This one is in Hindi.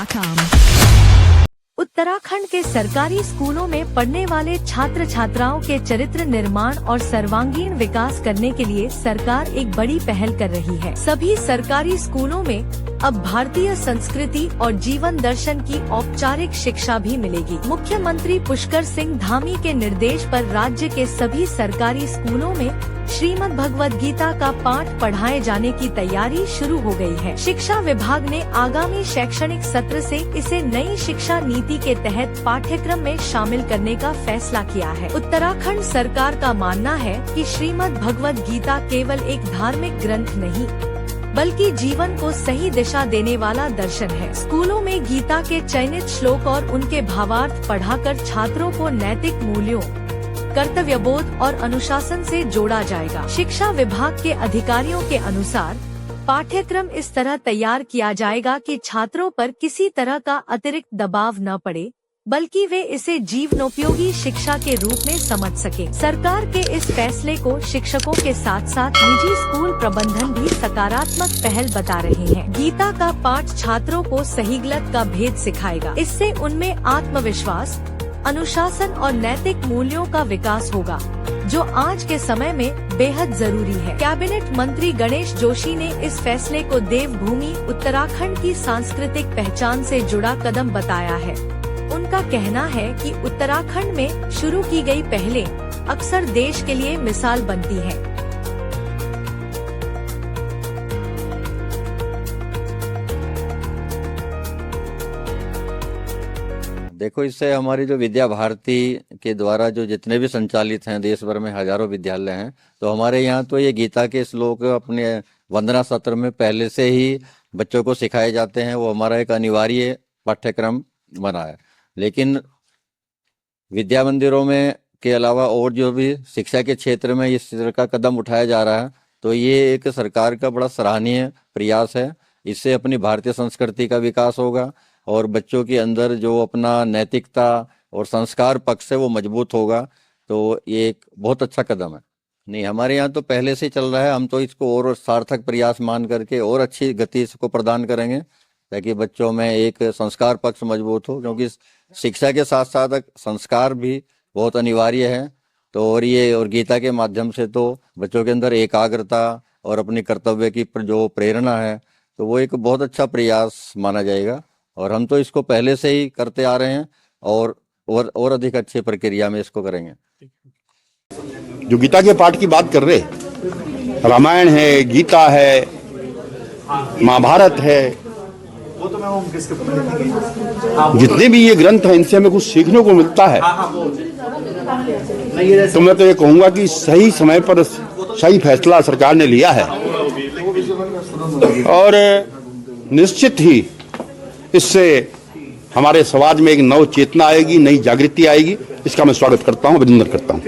BigBossDigital.com। उत्तराखंड के सरकारी स्कूलों में पढ़ने वाले छात्र छात्राओं के चरित्र निर्माण और सर्वांगीण विकास करने के लिए सरकार एक बड़ी पहल कर रही है। सभी सरकारी स्कूलों में अब भारतीय संस्कृति और जीवन दर्शन की औपचारिक शिक्षा भी मिलेगी। मुख्यमंत्री पुष्कर सिंह धामी के निर्देश पर राज्य के सभी सरकारी स्कूलों में श्रीमद् भगवद गीता का पाठ पढ़ाए जाने की तैयारी शुरू हो गई है। शिक्षा विभाग ने आगामी शैक्षणिक सत्र से इसे नई शिक्षा नीति के तहत पाठ्यक्रम में शामिल करने का फैसला किया है। उत्तराखंड सरकार का मानना है कि श्रीमद् भगवद गीता केवल एक धार्मिक ग्रंथ नहीं, बल्कि जीवन को सही दिशा देने वाला दर्शन है। स्कूलों में गीता के चयनित श्लोक और उनके भावार्थ पढ़ाकर छात्रों को नैतिक मूल्यों, कर्तव्यबोध और अनुशासन से जोड़ा जाएगा। शिक्षा विभाग के अधिकारियों के अनुसार पाठ्यक्रम इस तरह तैयार किया जाएगा कि छात्रों पर किसी तरह का अतिरिक्त दबाव न पड़े, बल्कि वे इसे जीवनोपयोगी शिक्षा के रूप में समझ सके। सरकार के इस फैसले को शिक्षकों के साथ साथ निजी स्कूल प्रबंधन भी सकारात्मक पहल बता रहे हैं। गीता का पाठ छात्रों को सही गलत का भेद सिखाएगा। इससे उनमें आत्मविश्वास, अनुशासन और नैतिक मूल्यों का विकास होगा, जो आज के समय में बेहद जरूरी है। कैबिनेट मंत्री गणेश जोशी ने इस फैसले को देवभूमि उत्तराखंड की सांस्कृतिक पहचान से जुड़ा कदम बताया है। उनका कहना है कि उत्तराखंड में शुरू की गई पहलें अक्सर देश के लिए मिसाल बनती है। देखो, इससे हमारी जो विद्या भारती के द्वारा जो जितने भी संचालित हैं, देश भर में हजारों विद्यालय हैं, तो हमारे यहाँ तो ये गीता के श्लोक अपने वंदना सत्र में पहले से ही बच्चों को सिखाए जाते हैं। वो हमारा एक अनिवार्य पाठ्यक्रम बना है। लेकिन विद्या मंदिरों में के अलावा और जो भी शिक्षा के क्षेत्र में इस तरह का कदम उठाया जा रहा है, तो ये एक सरकार का बड़ा सराहनीय प्रयास है। इससे अपनी भारतीय संस्कृति का विकास होगा और बच्चों के अंदर जो अपना नैतिकता और संस्कार पक्ष है वो मजबूत होगा। तो ये एक बहुत अच्छा कदम है। नहीं, हमारे यहाँ तो पहले से चल रहा है। हम तो इसको और सार्थक प्रयास मान करके और अच्छी गति इसको प्रदान करेंगे, ताकि बच्चों में एक संस्कार पक्ष मजबूत हो, क्योंकि शिक्षा के साथ साथ संस्कार भी बहुत अनिवार्य है। तो और गीता के माध्यम से तो बच्चों के अंदर एकाग्रता और अपनी कर्तव्य की जो प्रेरणा है, तो वो एक बहुत अच्छा प्रयास माना जाएगा। और हम तो इसको पहले से ही करते आ रहे हैं और अधिक अच्छी प्रक्रिया में इसको करेंगे। जो गीता के पाठ की बात कर रहे, रामायण है, गीता है, महाभारत है, जितने भी ये ग्रंथ हैं, इनसे हमें कुछ सीखने को मिलता है। तो मैं तो ये कहूंगा कि सही समय पर सही फैसला सरकार ने लिया है और निश्चित ही इससे हमारे समाज में एक नव चेतना आएगी, नई जागृति आएगी। इसका मैं स्वागत करता हूं, अभिनंदन करता हूं।